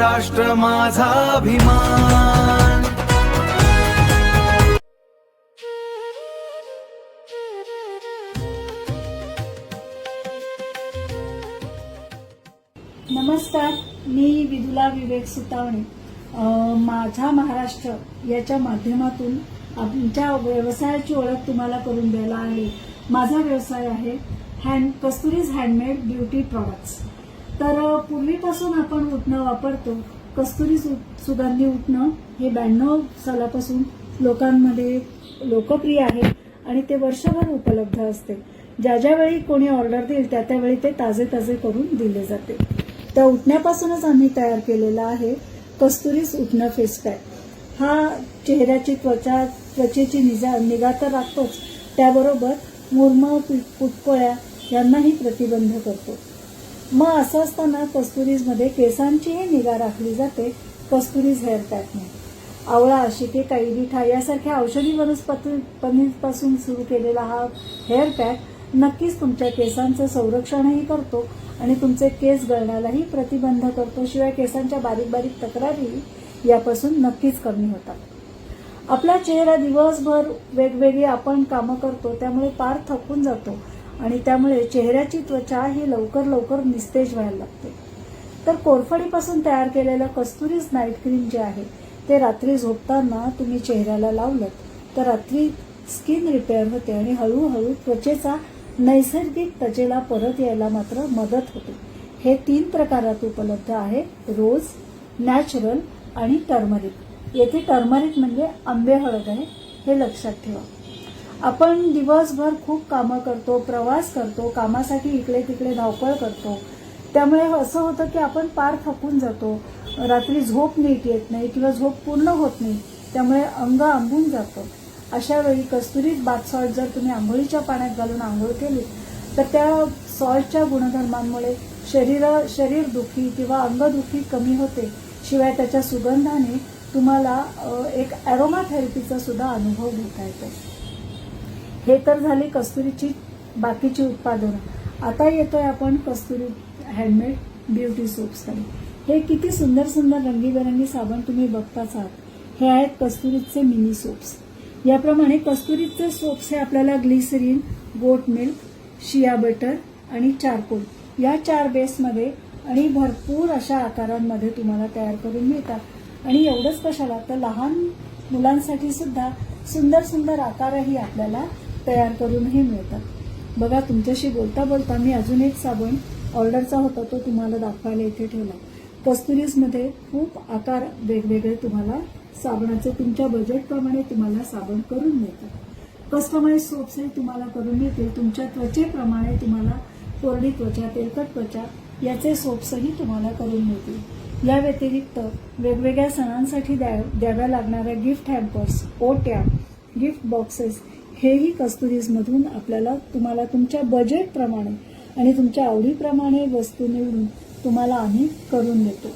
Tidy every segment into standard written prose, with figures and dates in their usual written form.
महाराष्ट्र माझा अभिमान। नमस्कार, मी विदुला विवेक सुतावणे माझा महाराष्ट्र याच्या माध्यमातून आमच्या व्यवसायाची ओळख तुम्हाला करून द्यायला आहे। माझा व्यवसाय आहे कस्तुरीज हँडमेड ब्युटी प्रॉडक्ट्स। तर पूर्वीपासून आपण उटणं वापरतो। कस्तुरी सुगंधी उटणं हे 92 सालापासून लोकांमध्ये लोकप्रिय आहे आणि ते वर्षभर उपलब्ध असते। ज्या ज्यावेळी कोणी ऑर्डर देईल त्या त्यावेळी ते ताजे ताजे करून दिले जाते। त्या उटण्यापासूनच आम्ही तयार केलेला आहे कस्तुरीज उटणं फेस पॅक। हा चेहऱ्याची त्वचेची निगा तर राखतोच, त्याबरोबर मुरम पुटकोळ्या यांनाही प्रतिबंध करतो। मग असं असताना कस्तुरीजमध्ये केसांचीही निगा राखली जाते कस्तुरीज हेअर पॅकने। आवळा, आशिके, कैरिठा यासारख्या औषधी वनस्पतींपासून सुरू केलेला हा हेअर पॅक नक्कीच तुमच्या केसांचं संरक्षणही करतो आणि तुमचे केस गळण्यालाही प्रतिबंध करतो। शिवाय केसांच्या बारीक बारीक तक्रारी यापासून नक्कीच कमी होतात। आपला चेहरा दिवसभर वेगवेगळी आपण कामं करतो, त्यामुळे पार थकून जातो आणि त्यामुळे चेहऱ्याची त्वचा ही लवकर निस्तेज व्हायला लागते। तर कोरफडीपासून तयार केलेलं कस्तुरीज नाईट क्रीम जे आहे ते रात्री झोपताना तुम्ही चेहऱ्याला लावलं तर रात्री स्किन रिपेअर होते आणि हळूहळू त्वचेचा नैसर्गिक त्वचेला परत यायला मात्र मदत होते। हे 3 प्रकारात उपलब्ध आहे, रोज, नॅचरल आणि टर्मरिक। येथे टर्मरिक म्हणजे आंबे हळद आहे, हे लक्षात ठेवा। आपण दिवसभर खूप कामं करतो, प्रवास करतो, कामासाठी इकडे तिकडे धावपळ करतो, त्यामुळे असं होतं की आपण पार थकून जातो, रात्री झोप नीट येत नाही किंवा झोप पूर्ण होत नाही, त्यामुळे अंग आंबून जातं। अशा वेळी कस्तुरीज बाथ सॉल्ट जर तुम्ही आंघोळीच्या पाण्यात घालून आंघोळ केली तर त्या सॉल्टच्या गुणधर्मांमुळे शरीर दुखी किंवा अंगदुखी कमी होते। शिवाय त्याच्या सुगंधाने तुम्हाला एक अरोमा थेरपीचा सुद्धा अनुभव घेता येतो। हे तर झाली कस्तुरीची बाकीची उत्पादनं। आता येतोय आपण कस्तुरी हँडमेड ब्युटी सोप्सकडे। हे किती सुंदर सुंदर रंगीबेरंगी साबण तुम्ही बघताच आहात। हे आहेत कस्तुरीचे मिनी सोप्स। याप्रमाणे कस्तुरीचे सोप्स हे आपल्याला glycerin, goat milk, shea butter आणि चारकोल या 4 बेसमध्ये आणि भरपूर अशा आकारांमध्ये तुम्हाला तयार करून मिळतात। आणि एवढंच कशाला, तर लहान मुलांसाठी सुद्धा सुंदर सुंदर आकारही आपल्याला तयार करूनही मिळतात। बघा, तुमच्याशी बोलता बोलता मी अजून एक साबण ऑर्डरचा होता तो तुम्हाला दाखवायला इथे ठेवला। कस्तुरीजमध्ये खूप आकार वेगवेगळे तुम्हाला साबणाचे तुमच्या बजेटप्रमाणे तुम्हाला साबण करून मिळतात। कस्टमाइज सोप्सही तुम्हाला करून मिळतील तुमच्या त्वचेप्रमाणे। तुम्हाला कोरडी त्वचा, तेलकट त्वचा याचे सोप्सही तुम्हाला करून मिळतील। या व्यतिरिक्त वेगवेगळ्या सणांसाठी द्याव्या लागणाऱ्या गिफ्ट हॅम्पर्स, ओट्या, गिफ्ट बॉक्सेस हेही कस्तुरीजमधून तुम्हाला तुमच्या बजेटप्रमाणे आणि तुमच्या आवडीप्रमाणे वस्तू निवडून तुम्हाला आम्ही करून देतो।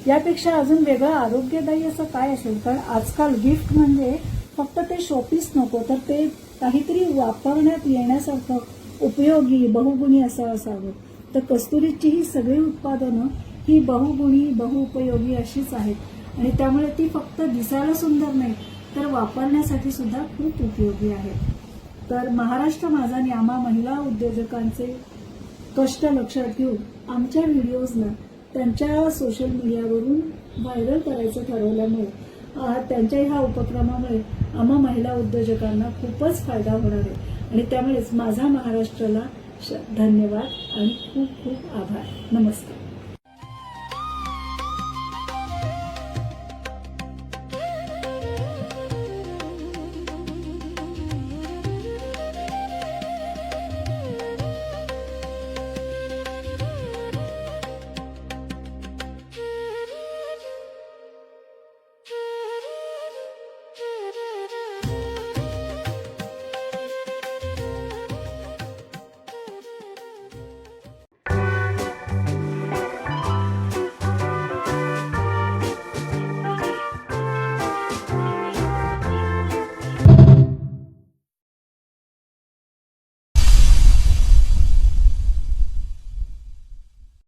यापेक्षा अजून वेगळं आरोग्यदायी असं काय असेल? कारण आजकाल गिफ्ट म्हणजे फक्त ते शोपीस नको, तर ते काहीतरी वापरण्यात येण्यासारखं उपयोगी, बहुगुणी असं असावं। तर कस्तुरीची ही सगळी उत्पादनं ही बहुगुणी, बहुउपयोगी अशीच आहेत आणि त्यामुळे ती फक्त दिसायला सुंदर नाही तर वापरण्यासाठी सुद्धा खूप उपयोगी आहेत। तर महाराष्ट्र माझा आणि आम्हा महिला उद्योजकांचे कष्ट लक्षात घेऊन आमच्या व्हिडिओजला त्यांच्या सोशल मीडियावरून व्हायरल करायचं ठरवल्यामुळे त्यांच्या ह्या उपक्रमामुळे आम्हा महिला उद्योजकांना खूपच फायदा होणार आहे आणि त्यामुळेच माझा महाराष्ट्राला धन्यवाद आणि खूप खूप आभार। नमस्कार।